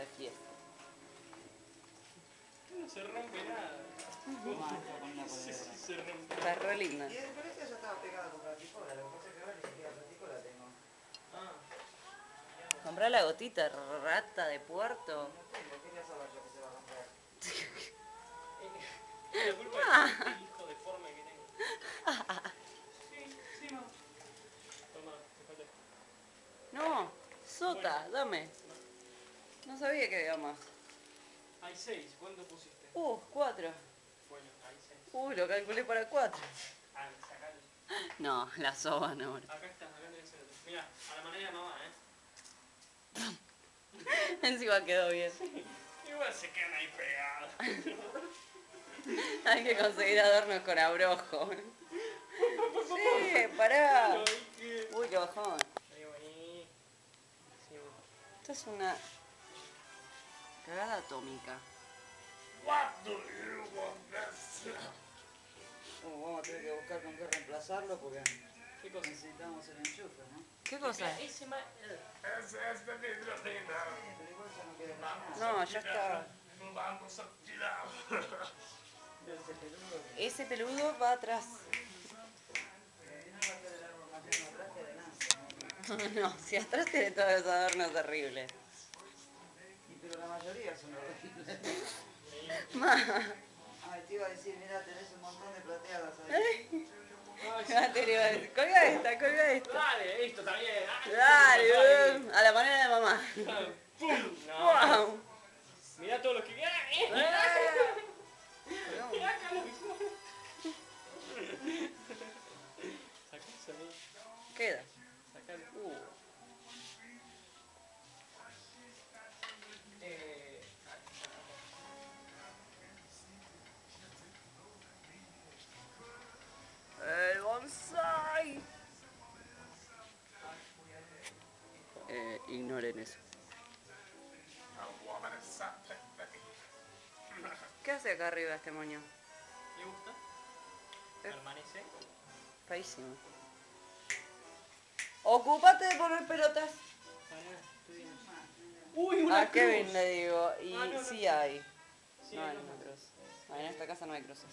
de fiesta. No se rompe nada. Sí, se rompe. Está re linda. Y el colegio ya estaba pegado con platicola, lo que pasa es que ahora ni siquiera platicola tengo. Ah, Comprá la gotita, rata de puerto. No tengo, quería saber yo que se va a comprar. la culpa es el hijo deforme que tengo. Sí, no. Toma, te falta. No, sota, dame. No sabía que había más. Hay 6, ¿cuánto pusiste? 4. Bueno, hay 6. Lo calculé para 4. Ah, sacalo. No, la soban ahora. Acá está, acá tenés el otro. Mira, a la manera de mamá, Encima quedó bien. Igual se quedan ahí pegados. Hay que conseguir adornos con abrojo. Sí, pará. Uy, qué bajón. Esto es una cagada atómica. Vamos a tener que buscar con qué reemplazarlo porque ¿Qué cosa? necesitamos el enchufe, ¿no? ¿Qué cosa? Ese más. Pero igual ya no queda nada. No, ya está. Vamos a tirar. Ese peludo Ese peludo va atrás. que no va a estar el árbol más bien atrás que adelante, ¿no? No, si atrás tiene todos los adornos terribles. Y pero la mayoría son horribles. Ma, Ay, te iba a decir, mira, tenés un montón de plateadas ahí. colga esta. Dale, esto también. Dale, a la manera de mamá. ¡Pum! No. ¡Wow! Mirá todos los que quedan. Mirá acá los que Sacá eso ahí. Queda. Sacalo. El bonsai. Ignoren eso. ¿Qué hace acá arriba este moño? ¿Le gusta? Permanece. Feísimo. Ocúpate de poner pelotas. Uy, una A Kevin le digo. Y Ah, no, no. sí hay. Sí, No hay no. una cruz. En esta casa no hay cruces.